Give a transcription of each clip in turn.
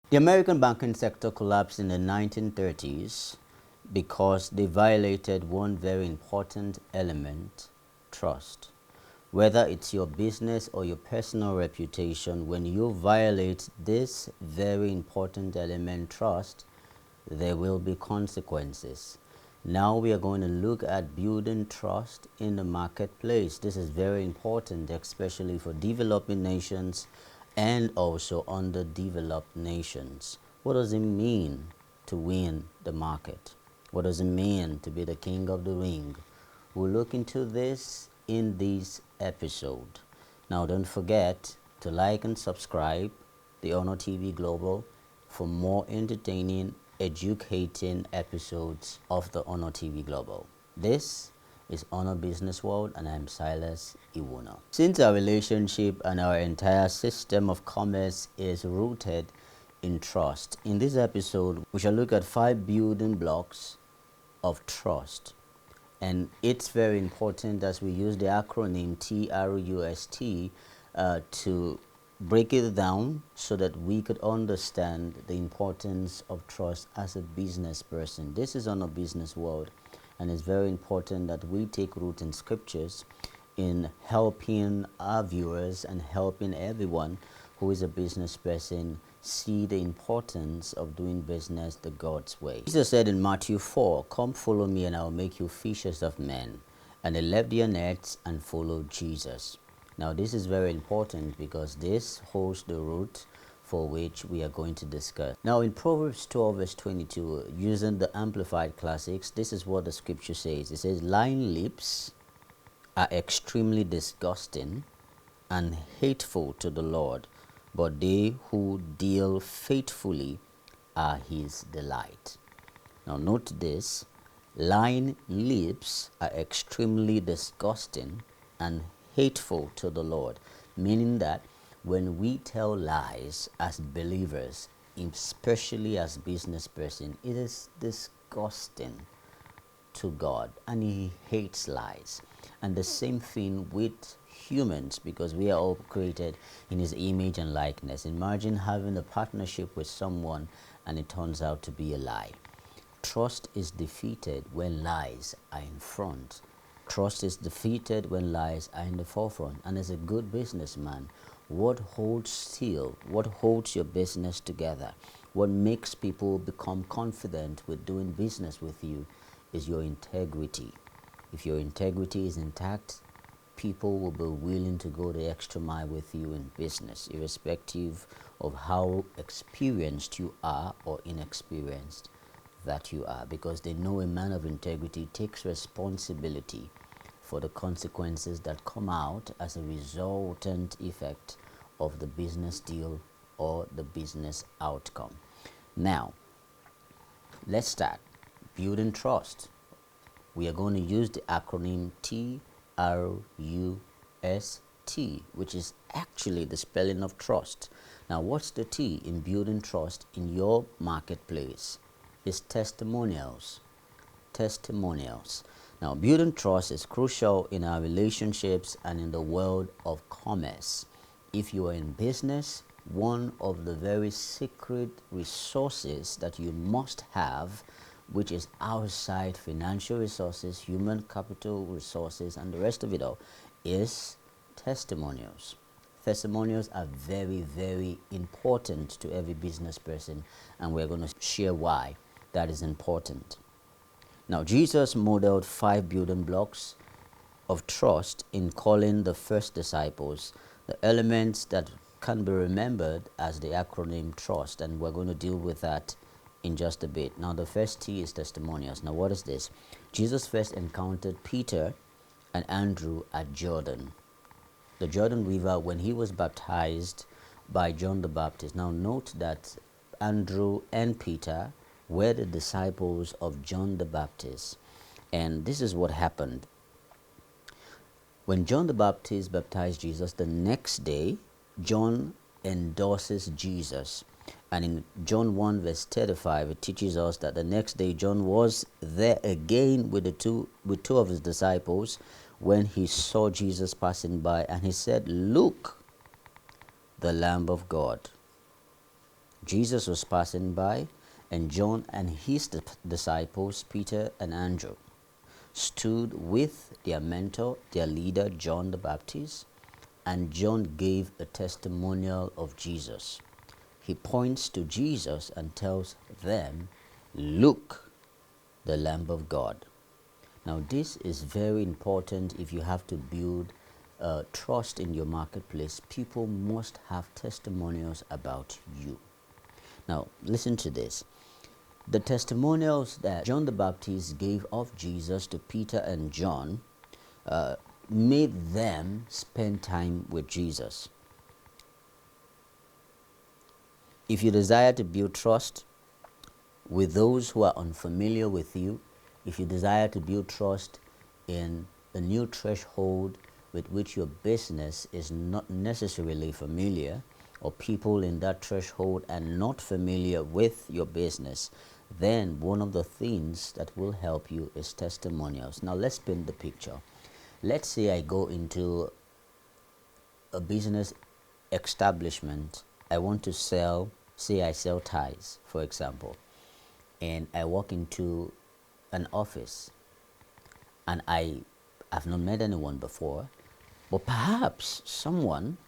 The American banking sector collapsed in the 1930s because they violated one very important element: trust. Whether it's your business or your personal reputation, when you violate this very important element, trust, there will be consequences. Now we are going to look at building trust in the marketplace. This is very important, especially for developing nations and also underdeveloped nations. What does it mean to win the market? What does it mean to be the king of the ring? We'll look into this in this episode. Now, don't forget to like and subscribe the Honor TV Global for more entertaining, educating episodes of the Honor TV Global. This is Honor Business World, and I'm Silas Iwuno. Since our relationship and our entire system of commerce is rooted in trust, in this episode, we shall look at 5 building blocks of trust. And it's very important as we use the acronym TRUST to break it down so that we could understand the importance of trust as a business person. This is on a business world, and it's very important that we take root in scriptures in helping our viewers and helping everyone who is a business person see the importance of doing business the God's way. Jesus said in Matthew 4, "Come follow me and I will make you fishers of men." And they left their nets and followed Jesus. Now this is very important because this holds the root for which we are going to discuss. Now in Proverbs 12 verse 22, using the Amplified Classics, this is what the scripture says. It says, "Lying lips are extremely disgusting and hateful to the Lord, but they who deal faithfully are his delight." Now note this: lying lips are extremely disgusting and hateful to the Lord, meaning that when we tell lies as believers, especially as business person, it is disgusting to God, and he hates lies. And the same thing with humans, because we are all created in his image and likeness. Imagine having a partnership with someone and it turns out to be a lie. Trust is defeated when lies are in front. Trust is defeated when lies are in the forefront. And as a good businessman, what holds still, what holds your business together, what makes people become confident with doing business with you is your integrity. If your integrity is intact, people will be willing to go the extra mile with you in business, irrespective of how experienced you are or inexperienced that you are, because they know a man of integrity takes responsibility for the consequences that come out as a resultant effect of the business deal or the business outcome. Now, let's start building trust. We are going to use the acronym TRUST, which is actually the spelling of trust. Now, what's the T in building trust in your marketplace? It's testimonials. Testimonials. Now, building trust is crucial in our relationships and in the world of commerce. If you are in business, one of the very secret resources that you must have, which is outside financial resources, human capital resources, and the rest of it all, is testimonials. Testimonials are very, very important to every business person, and we're going to share why that is important. Now, Jesus modeled 5 building blocks of trust in calling the first disciples, the elements that can be remembered as the acronym TRUST, and we're going to deal with that in just a bit. Now, the first T is testimonials. Now, what is this? Jesus first encountered Peter and Andrew at Jordan, the Jordan River, when he was baptized by John the Baptist. Now, note that Andrew and Peter were the disciples of John the Baptist, and this is what happened. When John the Baptist baptized Jesus, the next day, John endorses Jesus. And in John 1 verse 35, it teaches us that the next day John was there again with two of his disciples when he saw Jesus passing by, and he said, "Look, the Lamb of God." Jesus was passing by, and John and his disciples, Peter and Andrew, stood with their mentor, their leader, John the Baptist, and John gave a testimonial of Jesus. He points to Jesus and tells them, "Look, the Lamb of God." Now, this is very important if you have to build trust in your marketplace. People must have testimonials about you. Now, listen to this. The testimonials that John the Baptist gave of Jesus to Peter and John made them spend time with Jesus. If you desire to build trust with those who are unfamiliar with you, if you desire to build trust in a new threshold with which your business is not necessarily familiar, or people in that threshold are not familiar with your business, then one of the things that will help you is testimonials. Now let's paint the picture. Let's say I go into a business establishment. I want to sell, say I sell ties, for example, and I walk into an office and I have not met anyone before, but perhaps someone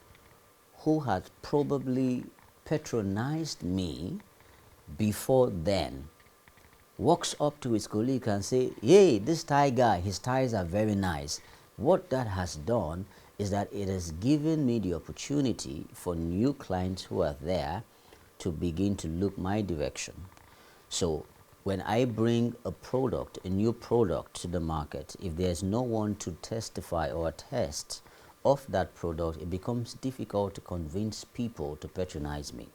who had probably patronized me before then walks up to his colleague and say, "Hey, this tie guy, his ties are very nice." What that has done is that it has given me the opportunity for new clients who are there to begin to look my direction. So when I bring a new product to the market, if there's no one to testify or attest of that product, it becomes difficult to convince people to patronize me.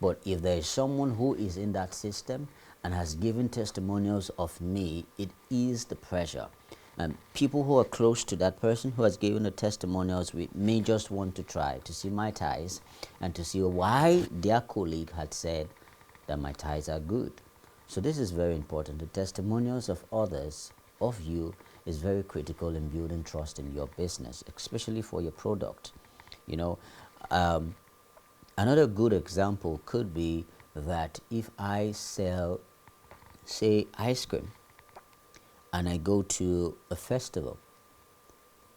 But if there is someone who is in that system and has given testimonials of me, it is the pressure. And people who are close to that person who has given the testimonials may just want to try to see my ties and to see why their colleague had said that my ties are good. So this is very important. The testimonials of others, of you, is very critical in building trust in your business, especially for your product. You know, another good example could be that if I sell, say, ice cream, and I go to a festival,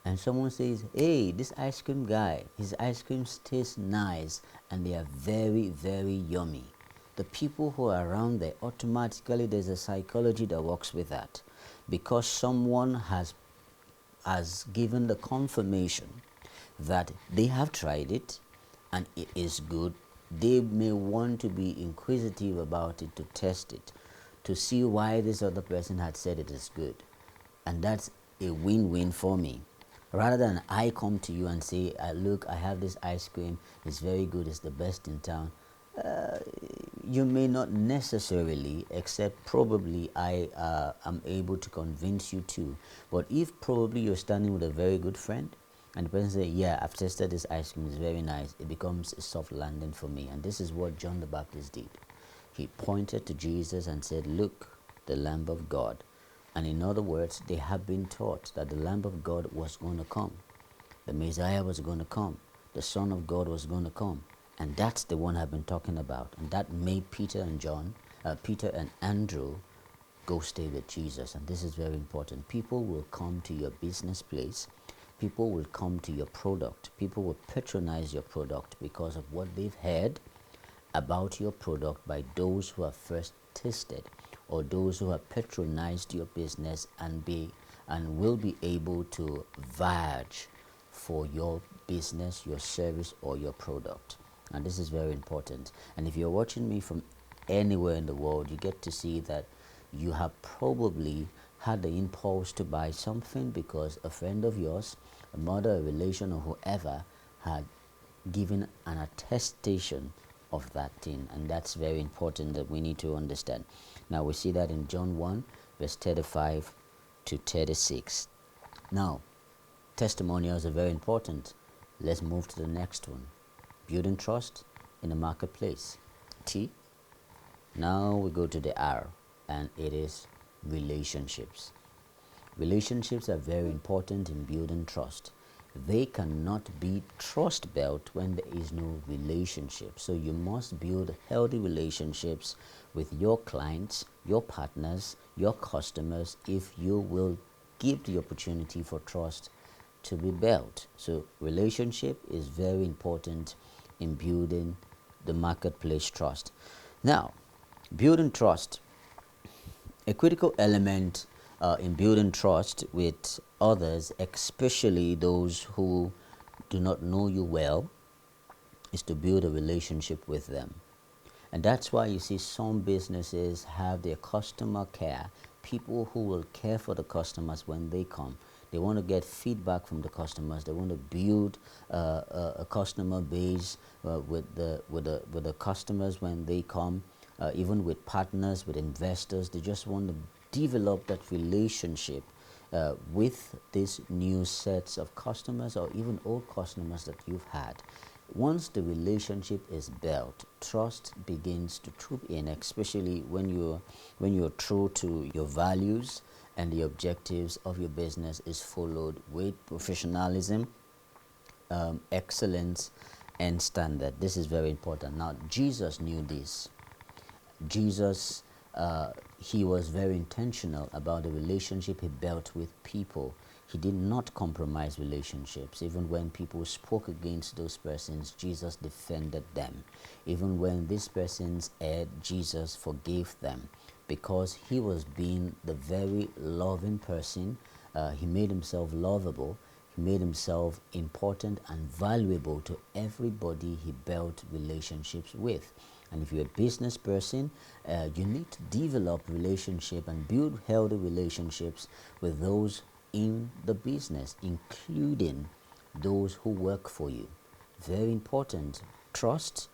and someone says, "Hey, this ice cream guy, his ice creams taste nice and they are very, very yummy." The people who are around there, automatically there's a psychology that works with that, because someone has given the confirmation that they have tried it and it is good. They may want to be inquisitive about it, to test it, to see why this other person had said it is good. And that's a win-win for me. Rather than I come to you and say, "Look, I have this ice cream, it's very good, it's the best in town." You may not necessarily, except probably I am able to convince you too. But if probably you're standing with a very good friend and the person says, "Yeah, I've tested this ice cream, it's very nice," it becomes a soft landing for me. And this is what John the Baptist did. He pointed to Jesus and said, "Look, the Lamb of God." And in other words, they have been taught that the Lamb of God was going to come. The Messiah was going to come. The Son of God was going to come. And that's the one I've been talking about. And that made Peter and Andrew go stay with Jesus. And this is very important. People will come to your business place. People will come to your product. People will patronize your product because of what they've heard about your product by those who have first tasted, or those who have patronized your business and will be able to vouch for your business, your service, or your product. And this is very important. And if you're watching me from anywhere in the world, you get to see that you have probably had the impulse to buy something because a friend of yours, a mother, a relation, or whoever had given an attestation of that thing. And that's very important that we need to understand. Now we see that in John 1 verse 35 to 36. Now, testimonials are very important. Let's move to the next one. Building trust in the marketplace. T. Now we go to the R, and it is relationships. Relationships are very important in building trust. they cannot be trust built when there is no relationship. So you must build healthy relationships with your clients, your partners, your customers, if you will give the opportunity for trust to be built. So relationship is very important in building the marketplace trust. Now, building trust, a critical element in building trust with others, especially those who do not know you well, is to build a relationship with them. And that's why you see some businesses have their customer care, people who will care for the customers when they come. They want to get feedback from the customers. They want to build a customer base with the customers when they come, even with partners, with investors. They just want to develop that relationship with these new sets of customers or even old customers that you've had. Once the relationship is built, trust begins to troop in, especially when you're true to your values and the objectives of your business is followed with professionalism, excellence, and standard. This is very important. Now, Jesus knew this. Jesus, he was very intentional about the relationship he built with people. He did not compromise relationships. Even when people spoke against those persons, Jesus defended them. Even when these persons erred, Jesus forgave them because he was being the very loving person. He made himself lovable. He made himself important and valuable to everybody he built relationships with. And if you're a business person, you need to develop relationship and build healthy relationships with those in the business, including those who work for you. Very important. Trust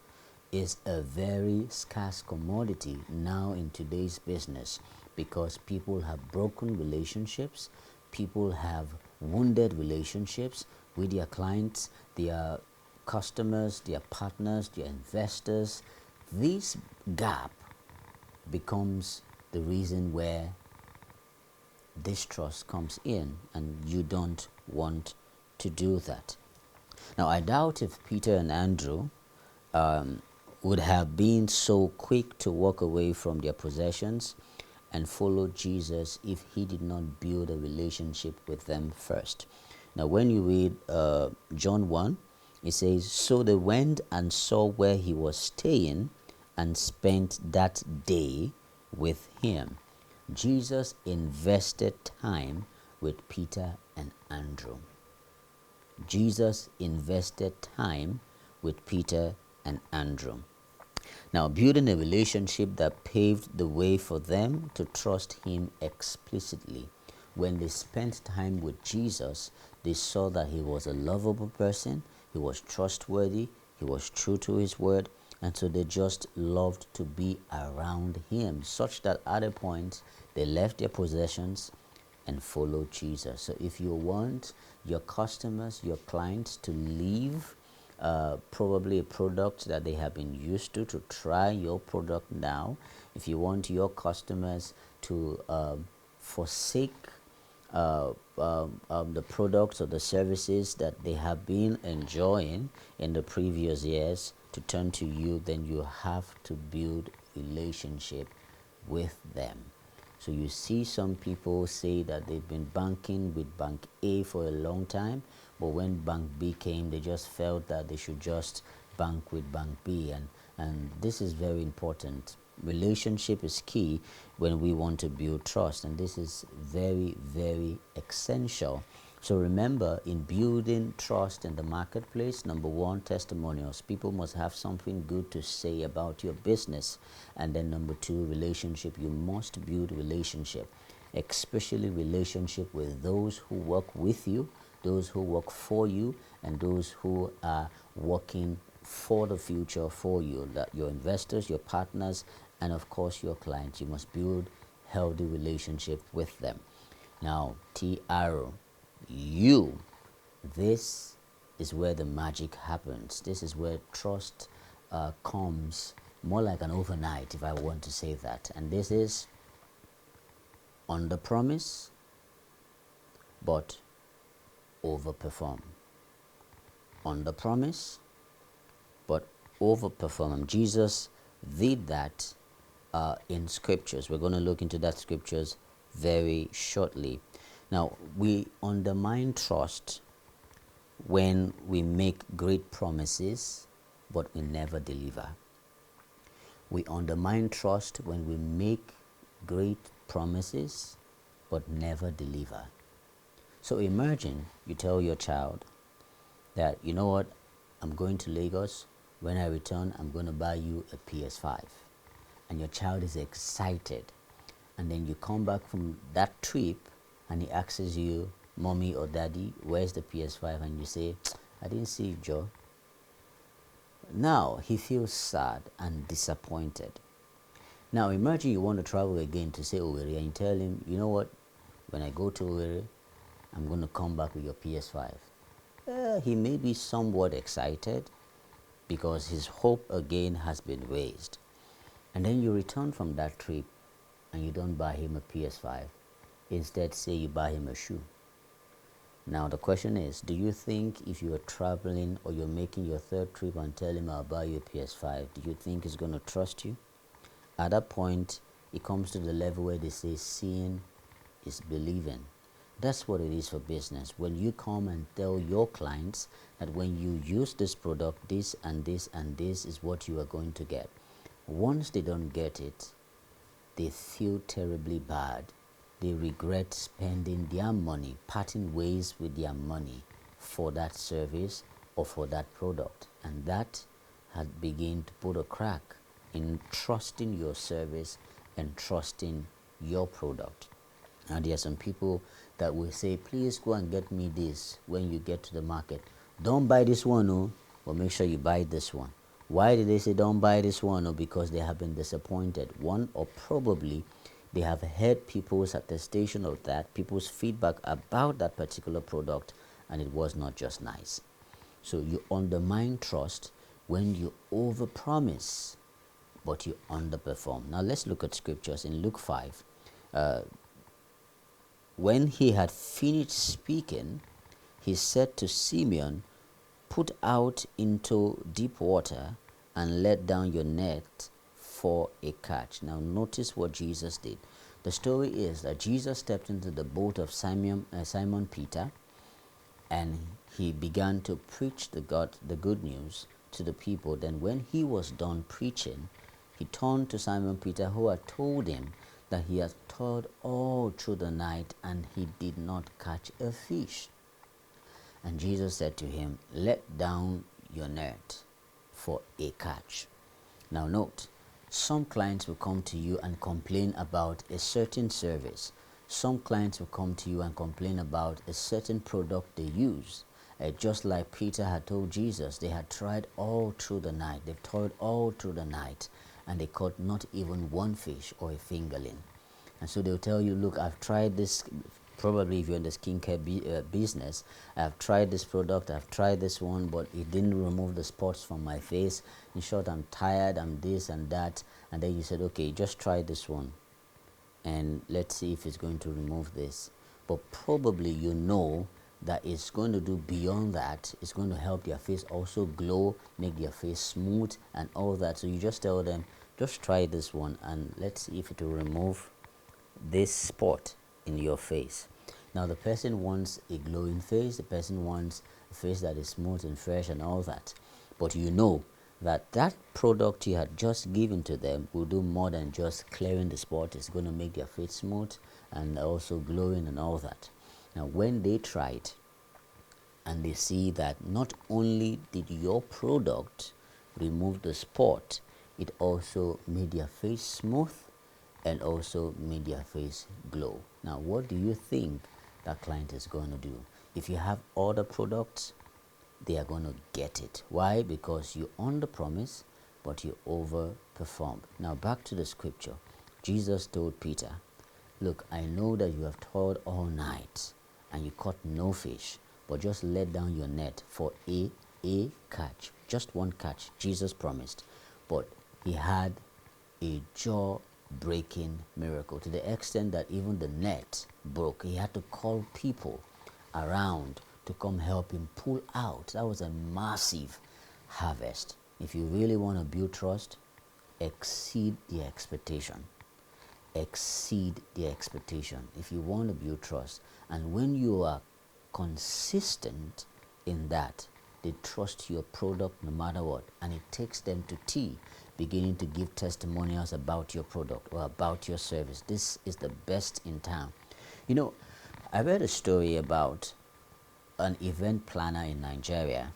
is a very scarce commodity now in today's business because people have broken relationships, people have wounded relationships with their clients, their customers, their partners, their investors. This gap becomes the reason where distrust comes in, and you don't want to do that. Now, I doubt if Peter and Andrew would have been so quick to walk away from their possessions and follow Jesus if he did not build a relationship with them first. Now, when you read John 1, it says, "So they went and saw where he was staying and spent that day with him." Jesus invested time with Peter and Andrew. Jesus invested time with Peter and Andrew. Now, building a relationship that paved the way for them to trust him explicitly. When they spent time with Jesus, they saw that he was a lovable person, he was trustworthy, he was true to his word, and so they just loved to be around him, such that at a point they left their possessions and followed Jesus. So if you want your customers, your clients to leave probably a product that they have been used to try your product now, if you want your customers to forsake the products or the services that they have been enjoying in the previous years to turn to you, then you have to build relationship with them. So you see some people say that they've been banking with Bank A for a long time, but when Bank B came, they just felt that they should just bank with Bank B. And this is very important. Relationship is key when we want to build trust, and this is very, very essential. So remember, in building trust in the marketplace, number one, testimonials. People must have something good to say about your business. And then number two, relationship. You must build relationship, especially relationship with those who work with you, those who work for you, and those who are working for the future for you, that your investors, your partners, and of course your clients. You must build healthy relationship with them. Now, TRO, you, this is where the magic happens. This is where trust comes more like an overnight, if I want to say that. And this is under promise but overperform. under promise but overperform. Jesus did that in scriptures. We're going to look into that scriptures very shortly. Now, we undermine trust when we make great promises but we never deliver. We undermine trust when we make great promises but never deliver. So imagine you tell your child that, you know what, I'm going to Lagos. When I return, I'm going to buy you a PS5. And your child is excited. And then you come back from that trip and he asks you, Mommy or Daddy, where's the PS5? And you say, I didn't see it, Joe. Now he feels sad and disappointed. Now imagine you want to travel again to say Owerri and you tell him, you know what, when I go to Owerri, I'm going to come back with your PS5. He may be somewhat excited because his hope again has been raised. And then you return from that trip and you don't buy him a PS5. Instead, say you buy him a shoe. Now the question is, do you think if you are traveling or you're making your third trip and tell him I'll buy you a PS5, do you think he's going to trust you? At that point, it comes to the level where they say seeing is believing. That's what it is for business. When you come and tell your clients that when you use this product, this and this and this is what you are going to get. Once they don't get it, they feel terribly bad. They regret spending their money, parting ways with their money for that service or for that product. And that had begun to put a crack in trusting your service and trusting your product. And there are some people that will say, please go and get me this when you get to the market. Don't buy this one, oh, but make sure you buy this one. Why did they say don't buy this one? Oh, because they have been disappointed. One, or probably they have heard people's attestation of that, people's feedback about that particular product, and it was not just nice. So you undermine trust when you overpromise, but you underperform. Now let's look at scriptures in Luke 5. When he had finished speaking, he said to Simeon, put out into deep water and let down your net for a catch. Now notice what Jesus did. The story is that Jesus stepped into the boat of Simon Peter, and he began to preach the good news to the people. Then when he was done preaching, he turned to Simon Peter, who had told him that he had toiled all through the night and he did not catch a fish. And Jesus said to him, let down your net for a catch. Now note, some clients will come to you and complain about a certain service. Some clients will come to you and complain about a certain product they use. Just like Peter had told Jesus, they had tried all through the night. They've toiled all through the night and they caught not even one fish or a fingerling. And so they'll tell you, look, I've tried this. Probably if you're in the skincare business, I've tried this product, I've tried this one, but it didn't remove the spots from my face. In short, I'm tired, I'm this and that. And then you said, okay, just try this one and let's see if it's going to remove this. But probably you know that it's going to do beyond that. It's going to help their face also glow, make their face smooth and all that. So you just tell them, just try this one and let's see if it will remove this spot in your face. Now the person wants a glowing face, the person wants a face that is smooth and fresh and all that. But you know that that product you had just given to them will do more than just clearing the spot. It's going to make their face smooth and also glowing and all that. Now when they try it and they see that not only did your product remove the spot, it also made their face smooth and also made their face glow. Now what do you think that client is going to do? If you have other products, they are going to get it. Why? Because you under promise but you overperform. Now back to the scripture. Jesus told Peter, look, I know that you have toiled all night and you caught no fish, but just let down your net for a catch. Just one catch, Jesus promised. But he had a jaw-breaking miracle to the extent that even the net broke. He had to call people around to come help him pull out. That was a massive harvest. If you really want to build trust, exceed the expectation. Exceed the expectation if you want to build trust. And when you are consistent in that, they trust your product no matter what, and it takes them to T, beginning to give testimonials about your product or about your service. This is the best in town. You know, I read a story about an event planner in Nigeria.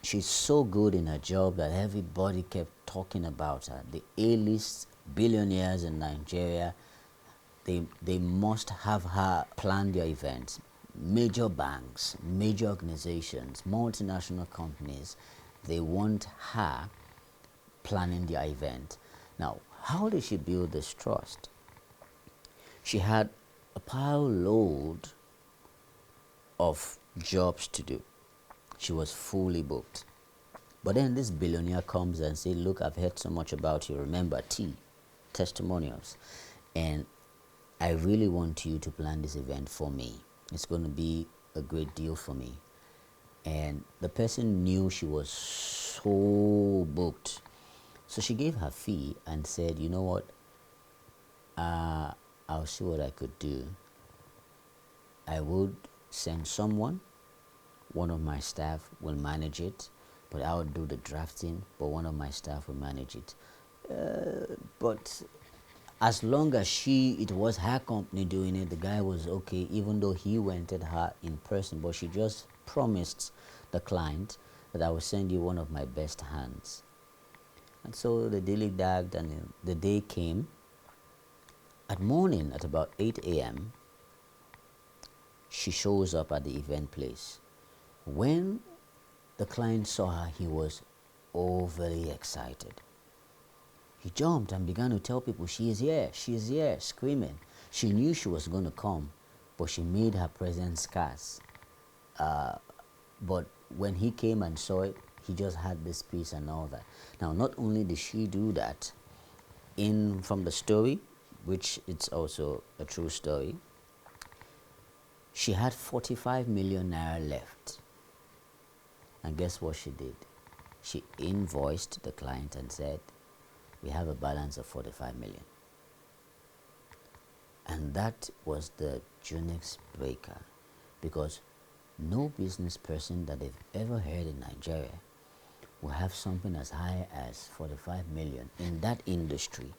She's so good in her job that everybody kept talking about her. The A-list billionaires in Nigeria, they must have her plan their events. Major banks, major organizations, multinational companies, they want her planning their event. Now, how did she build this trust? She had a pile load of jobs to do. She was fully booked. But then this billionaire comes and says, look, I've heard so much about you. Remember, T, testimonials. And I really want you to plan this event for me. It's going to be a great deal for me. And the person knew she was so booked. So she gave her fee and said, you know what? I'll see what I could do. I would send someone. One of my staff will manage it, but I will do the drafting, but one of my staff will manage it. But as long as it was her company doing it, the guy was okay, even though he wanted her in person. But she just promised the client that I will send you one of my best hands. And so the dilly-dagged, and the day came. At morning, at about 8 a.m., she shows up at the event place. When the client saw her, he was overly excited. He jumped and began to tell people, she is here, screaming. She knew she was going to come, but she made her presence scarce. But when he came and saw it, he just had this peace and all that. Now, not only did she do that, from the story, which it's also a true story, she had 45 million naira left. And guess what she did? She invoiced the client and said, we have a balance of 45 million. And that was the Junix breaker, because no business person that they've ever heard in Nigeria will have something as high as 45 million in that industry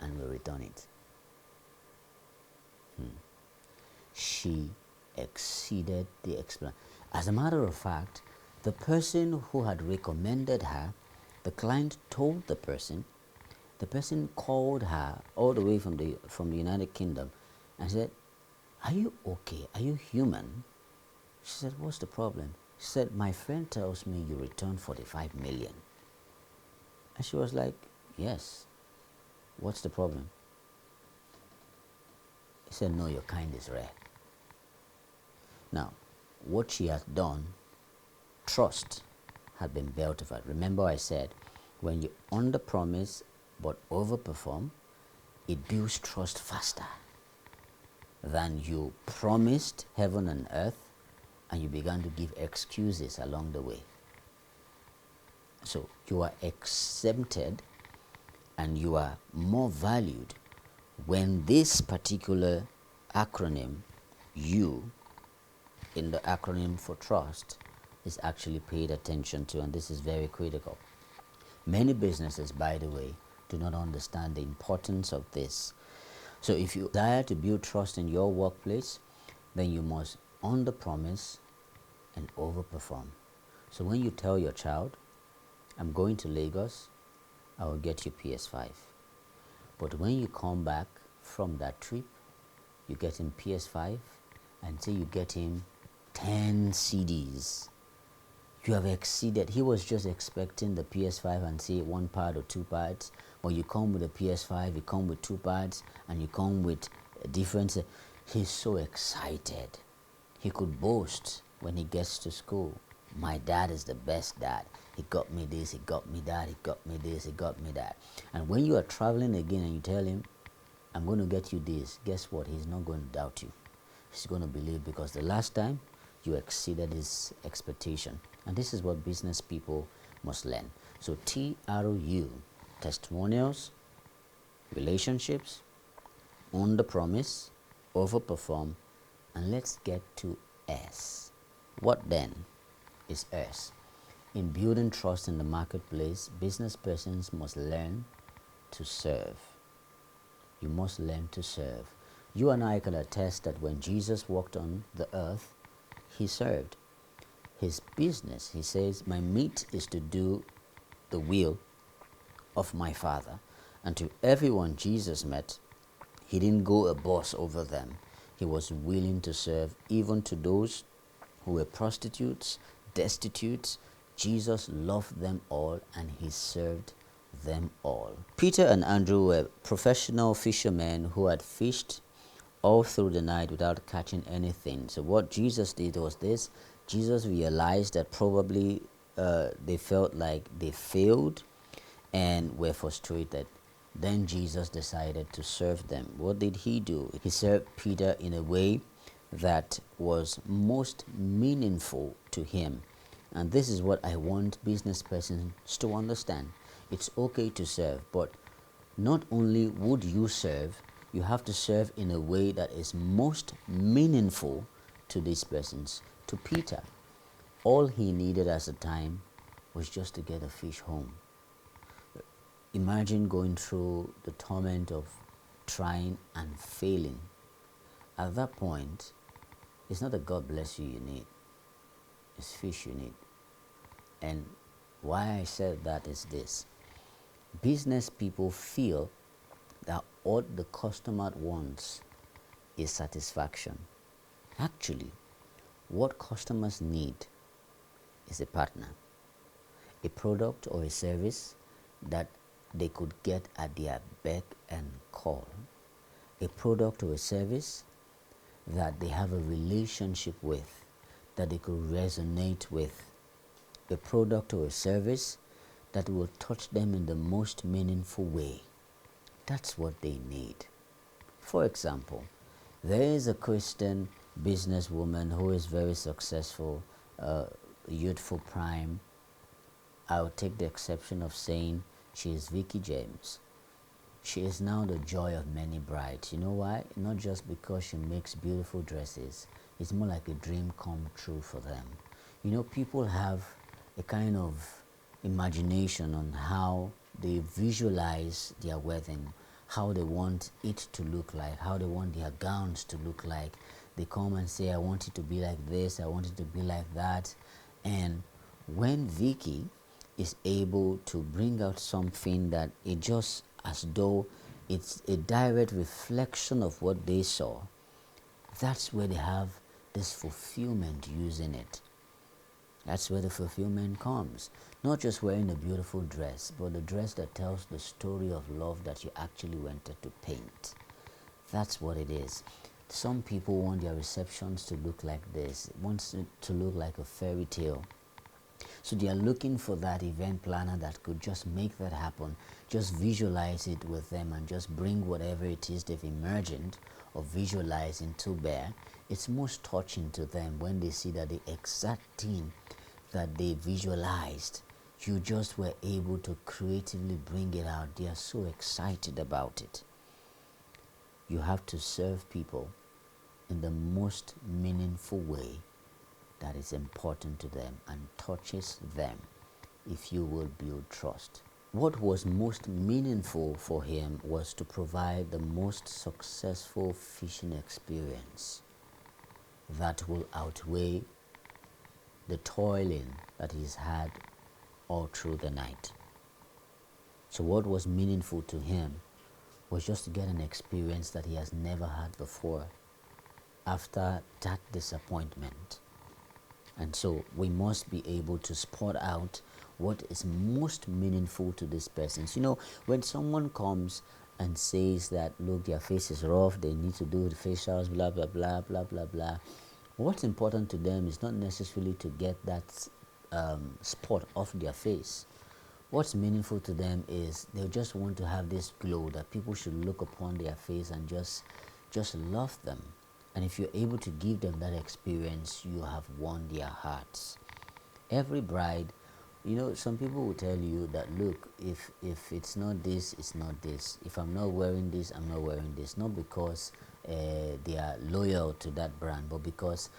and will return it. She exceeded the explanation. As a matter of fact, the person who had recommended her, the client told the person called her all the way from the United Kingdom and said, are you okay? Are you human? She said, what's the problem? She said, my friend tells me you returned 45 million. And she was like, yes. What's the problem? He said, no, your kind is rare. Now, what she has done, trust had been built of her. Remember I said, when you under-promise but overperform, it builds trust faster than you promised heaven and earth and you began to give excuses along the way. So you are exempted and you are more valued when this particular acronym, U, in the acronym for trust, is actually paid attention to, and this is very critical. Many businesses, by the way, do not understand the importance of this. So if you desire to build trust in your workplace, then you must under-promise and over-perform. So when you tell your child, I'm going to Lagos, I will get you PS5. But when you come back from that trip, you get him PS5 and say you get him 10 CDs. You have exceeded. He was just expecting the PS5 and say one part or two parts, but you come with a PS5, you come with two parts, and you come with a different. He's so excited. He could boast when he gets to school. My dad is the best dad. He got me this, he got me that, he got me this, he got me that. And when you are traveling again and you tell him, I'm going to get you this, guess what? He's not going to doubt you. He's going to believe, because the last time you exceeded his expectation. And this is what business people must learn. So TRU, testimonials, relationships, on the promise, overperform, and let's get to S. What then is S? In building trust in the marketplace, business persons must learn to serve. You must learn to serve. You and I can attest that when Jesus walked on the earth, he served. His business, he says, my meat is to do the will of my Father. And to everyone Jesus met, he didn't go a boss over them. He was willing to serve even to those who were prostitutes, destitute. Jesus loved them all and he served them all. Peter and Andrew were professional fishermen who had fished all through the night without catching anything. So what Jesus did was this. Jesus realized that probably they felt like they failed and were frustrated. Then Jesus decided to serve them. What did he do? He served Peter in a way that was most meaningful to him. And this is what I want business persons to understand. It's okay to serve, but not only would you serve, you have to serve in a way that is most meaningful to these persons. To Peter, all he needed at the time was just to get a fish home. Imagine going through the torment of trying and failing. At that point, it's not a God bless you need, it's fish you need. And why I said that is this. Business people feel that all the customer wants is satisfaction. Actually, what customers need is a partner, a product or a service that they could get at their beck and call, a product or a service that they have a relationship with, that they could resonate with, a product or a service that will touch them in the most meaningful way. That's what they need. For example, there is a Christian businesswoman who is very successful, youthful prime. I'll take the exception of saying she is Vicky James. She is now the joy of many brides. You know why? Not just because she makes beautiful dresses. It's more like a dream come true for them. You know, people have a kind of imagination on how they visualize their wedding, how they want it to look like, how they want their gowns to look like. They come and say, I want it to be like this, I want it to be like that. And when Vicky is able to bring out something that it just as though it's a direct reflection of what they saw, that's where they have this fulfillment using it. That's where the fulfillment comes. Not just wearing a beautiful dress, but the dress that tells the story of love that you actually wanted to paint. That's what it is. Some people want their receptions to look like this. It wants it to look like a fairy tale. So they are looking for that event planner that could just make that happen. Just visualize it with them and just bring whatever it is they've imagined or visualizing to bear. It's most touching to them when they see that the exact thing that they visualized, you just were able to creatively bring it out. They are so excited about it. You have to serve people in the most meaningful way that is important to them and touches them if you will build trust. What was most meaningful for him was to provide the most successful fishing experience that will outweigh the toiling that he's had all through the night. So what was meaningful to him was just to get an experience that he has never had before after that disappointment. And so we must be able to spot out what is most meaningful to these persons. You know, when someone comes and says that, look, their face is rough, they need to do the facials, blah, blah, blah, blah, blah, blah. What's important to them is not necessarily to get that spot off their face. What's meaningful to them is they just want to have this glow that people should look upon their face and just love them. And if you're able to give them that experience, you have won their hearts. Every bride, some people will tell you that, look, if it's not this, it's not this. If I'm not wearing this, I'm not wearing this. Not because they are loyal to that brand, but because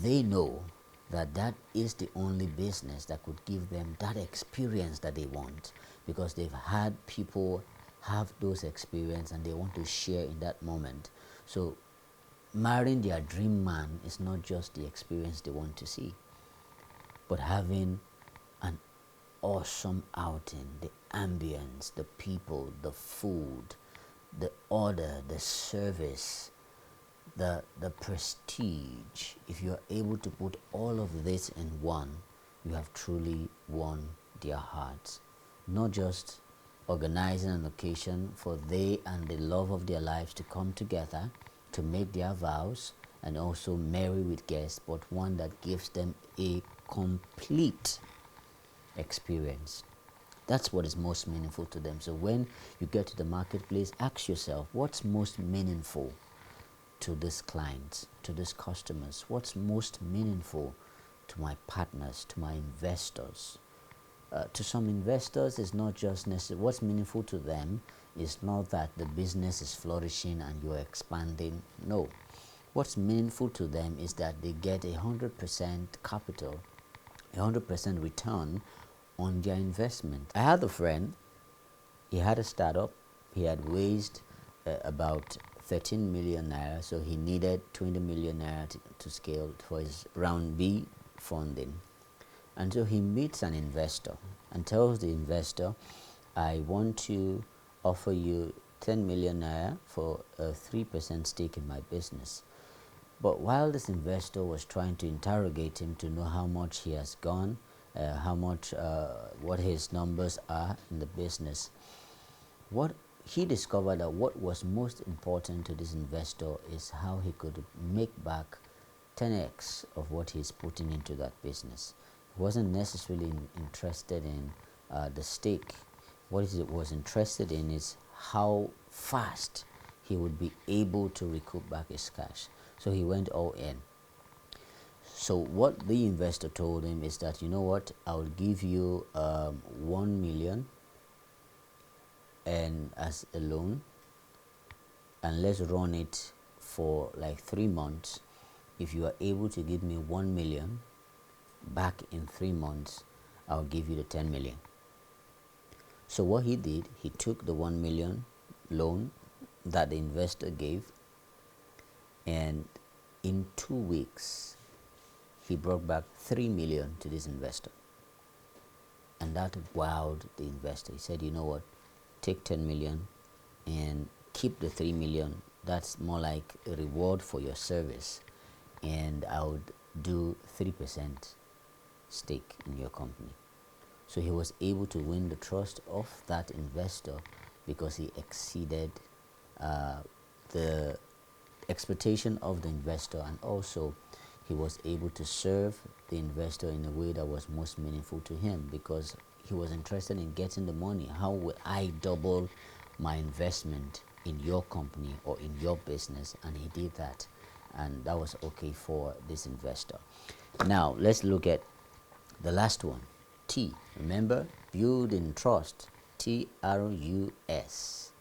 they know that that is the only business that could give them that experience that they want, because they've had people have those experience and they want to share in that moment. So marrying their dream man is not just the experience they want to see, but having an awesome outing, the ambience, the people, the food, the order, the service, the prestige. If you are able to put all of this in one, you have truly won their hearts. Not just organizing an occasion for they and the love of their lives to come together to make their vows and also marry with guests, but one that gives them a complete experience. That's what is most meaningful to them. So when you get to the marketplace, ask yourself, what's most meaningful to this client, to these customers? What's most meaningful to my partners, to my investors? To some investors, it's not just necessary. What's meaningful to them is not that the business is flourishing and you're expanding. No. What's meaningful to them is that they get 100% capital, 100% return on their investment. I had a friend, he had a startup, he had raised about 13 million naira, so he needed 20 million naira to scale for his round B funding. And so he meets an investor and tells the investor, I want to offer you 10 million naira for a 3% stake in my business. But while this investor was trying to interrogate him to know how much he has gone, what his numbers are in the business, what he discovered that what was most important to this investor is how he could make back 10x of what he's putting into that business. He wasn't necessarily interested in the stake. What he was interested in is how fast he would be able to recoup back his cash. So he went all in. So what the investor told him is that, you know what, I'll give you 1 million and as a loan, and let's run it for like 3 months. If you are able to give me 1 million back in 3 months, I'll give you the 10 million. So what he did, he took the 1 million loan that the investor gave, and in 2 weeks he brought back 3 million to this investor. And that wowed the investor. He said, you know what, take 10 million and keep the 3 million. That's more like a reward for your service, and I would do 3% stake in your company. So he was able to win the trust of that investor because he exceeded the expectation of the investor, and also he was able to serve the investor in a way that was most meaningful to him, because he was interested in getting the money. How will I double my investment in your company or in your business? And he did that, and that was okay for this investor. Now let's look at the last one, T. Remember, building trust. TRUS.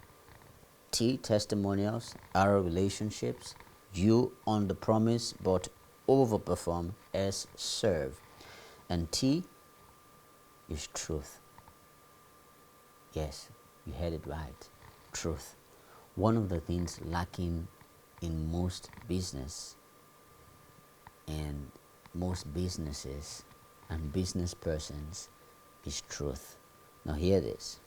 T, testimonials. R, relationships. U, on the promise but overperform. S, serve. And T is truth. Yes, you heard it right. Truth. One of the things lacking in most business and most businesses and business persons is truth. Now hear this.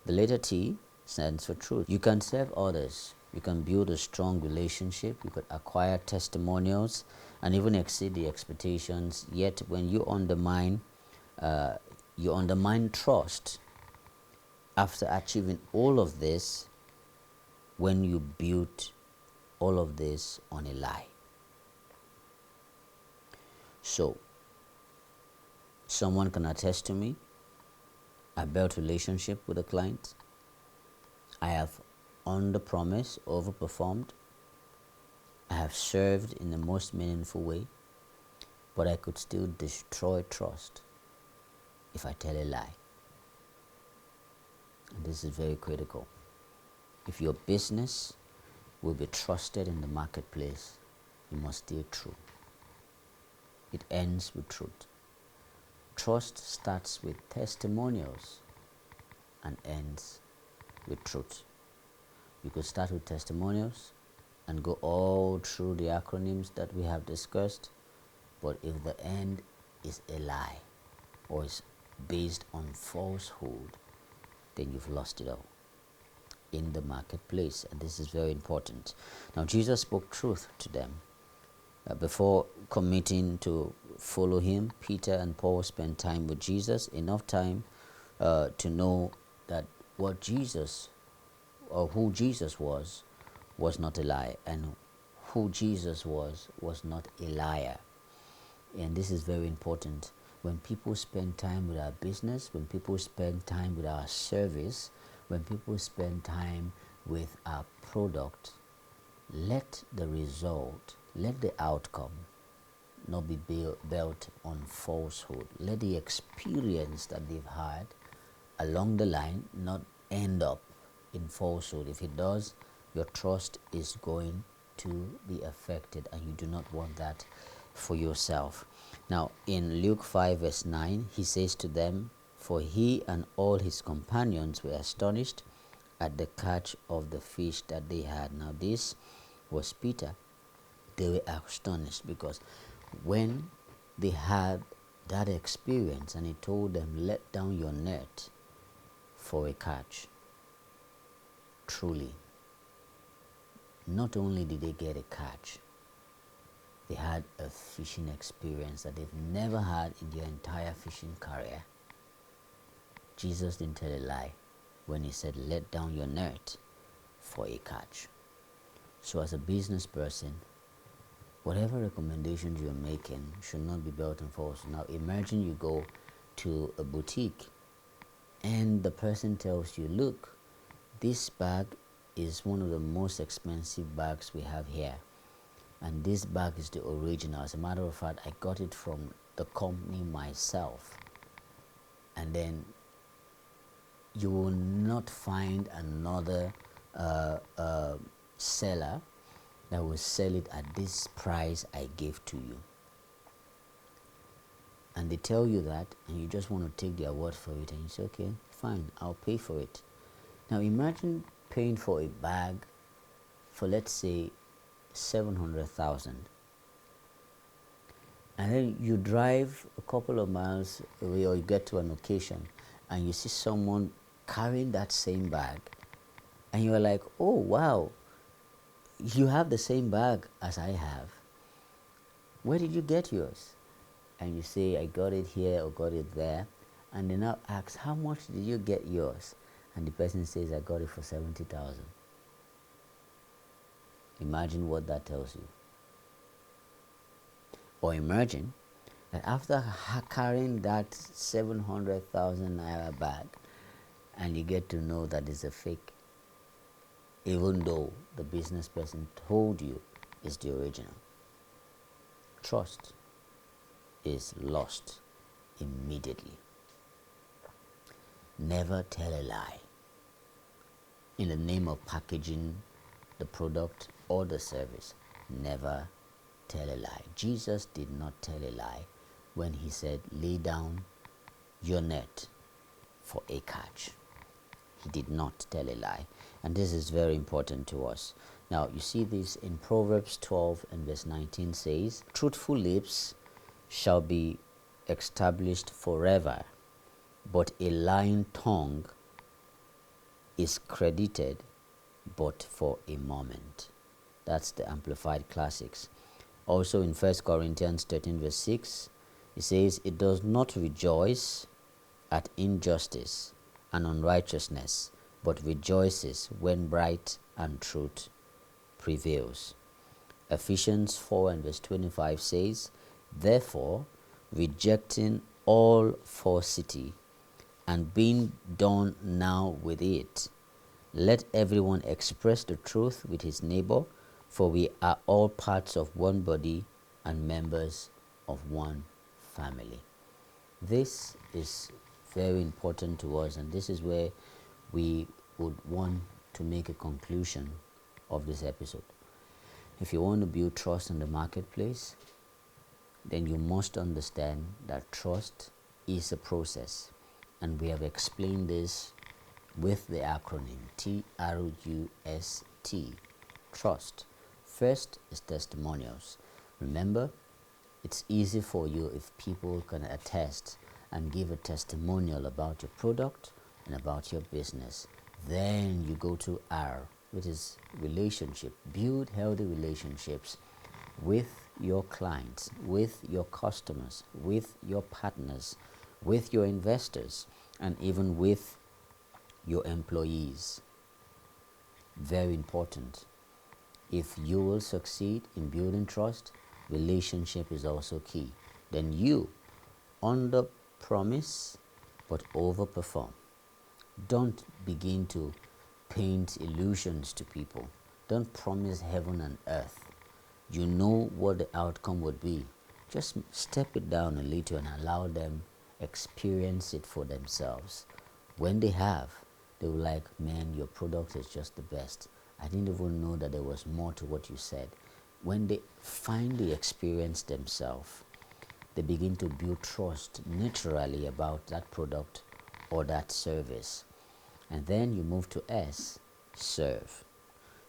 The letter T stands for truth. You can serve others. You can build a strong relationship. You could acquire testimonials and even exceed the expectations. Yet when you undermine trust after achieving all of this, when you build all of this on a lie. So someone can attest to me, I built relationship with a client. I have under promise, overperformed. I have served in the most meaningful way, but I could still destroy trust if I tell a lie. And this is very critical. If your business will be trusted in the marketplace, you must stay true. It ends with truth. Trust starts with testimonials and ends with truth. You could start with testimonials and go all through the acronyms that we have discussed, but if the end is a lie or is based on falsehood, then you've lost it all in the marketplace. And this is very important. Now, Jesus spoke truth to them. Before committing to follow him, Peter and Paul spent time with Jesus, enough time to know that what Jesus or who Jesus was not a lie, and who Jesus was not a liar. And this is very important. When people spend time with our business, when people spend time with our service, when people spend time with our product, let the result, let the outcome not be built on falsehood. Let the experience that they've had along the line not end up in falsehood. If it does, your trust is going to be affected, and you do not want that for yourself. Now, in Luke 5 verse 9, he says to them, "For he and all his companions were astonished at the catch of the fish that they had." Now, this was Peter. They were astonished because when they had that experience and he told them, "Let down your net for a catch," truly, not only did they get a catch, they had a fishing experience that they've never had in their entire fishing career. Jesus didn't tell a lie when he said, "Let down your net for a catch." So as a business person, whatever recommendations you're making should not be built on false. Now imagine you go to a boutique and the person tells you, "Look, this bag is one of the most expensive bags we have here, and this bag is the original. As a matter of fact, I got it from the company myself." And then you will not find another seller that will sell it at this price I gave to you. And they tell you that, and you just want to take their word for it, and you say, "Okay, fine, I'll pay for it." Now imagine paying for a bag for, let's say, 700,000, and then you drive a couple of miles away, or you get to an occasion and you see someone carrying that same bag, and you're like, "Oh wow, you have the same bag as I have. Where did you get yours?" And you say, "I got it here or got it there." And they now ask, "How much did you get yours?" And the person says, "I got it for 70,000. Imagine what that tells you. Or imagine that after carrying that 700,000 naira bag, and you get to know that it's a fake, even though the business person told you it's the original. Trust is lost immediately. Never tell a lie in the name of packaging the product or the service. Never tell a lie. Jesus did not tell a lie when he said, "Lay down your net for a catch." He did not tell a lie. And this is very important to us. Now, you see this in Proverbs 12 and verse 19 says, "Truthful lips shall be established forever, but a lying tongue is credited but for a moment." That's the Amplified Classics. Also in 1 Corinthians 13 verse 6, it says, "It does not rejoice at injustice and unrighteousness, but rejoices when right and truth prevails." Ephesians 4 and verse 25 says, "Therefore, rejecting all falsity and being done now with it, let everyone express the truth with his neighbor, For we are all parts of one body and members of one family. This is very important to us, and this is where we would want to make a conclusion of this episode. If you want to build trust in the marketplace, then you must understand that trust is a process, and we have explained this with the acronym TRUST, trust. First is testimonials. Remember, it's easy for you if people can attest and give a testimonial about your product and about your business. Then you go to R, which is relationship. Build healthy relationships with your clients, with your customers, with your partners, with your investors, and even with your employees. Very important. If you will succeed in building trust, relationship is also key. Then you under promise but over perform. Don't begin to paint illusions to people. Don't promise heaven and earth. You know what the outcome would be. Just step it down a little and allow them experience it for themselves. When they have, they will like, man, your product is just the best. I didn't even know that there was more to what you said. When they finally experience themselves, they begin to build trust naturally about that product or that service. And then you move to S, serve.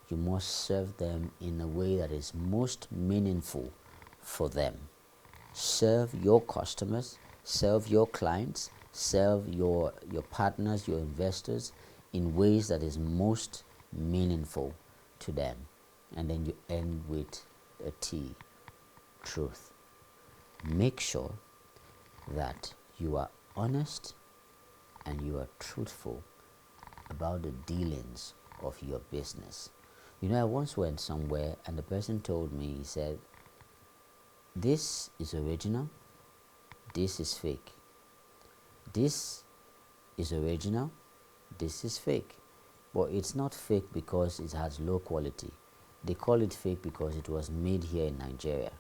You must serve them in a way that is most meaningful for them. Serve your customers, serve your clients, serve your partners, your investors in ways that is most meaningful to them. And then you end with a T, truth. Make sure that you are honest and you are truthful about the dealings of your business. You know, I once went somewhere and the person told me, he said, this is original, this is fake. This is original, this is fake. But it's not fake because it has low quality. They call it fake because it was made here in Nigeria.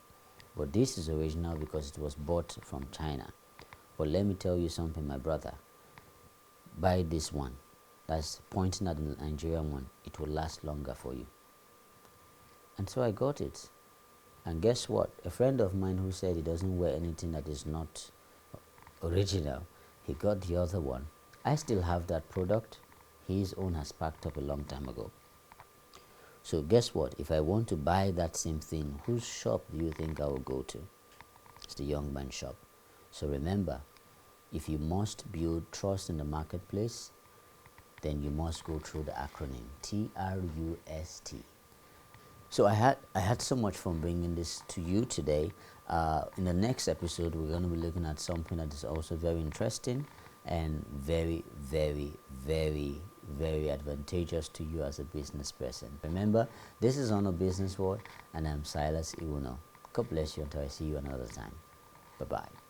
But this is original because it was bought from China. But let me tell you something, my brother. Buy this one. That's pointing at the Nigerian one. It will last longer for you. And so I got it. And guess what? A friend of mine who said he doesn't wear anything that is not original, he got the other one. I still have that product. His own has packed up a long time ago. So guess what? If I want to buy that same thing, whose shop do you think I will go to? It's the Young Man shop. So remember, if you must build trust in the marketplace, then you must go through the acronym TRUST. So I had so much fun bringing this to you today. In the next episode, we're going to be looking at something that is also very interesting and very, very, very, very advantageous to you as a business person. Remember, this is On a Business World, and I'm Silas Iwuno. God bless you until I see you another time. Bye-bye.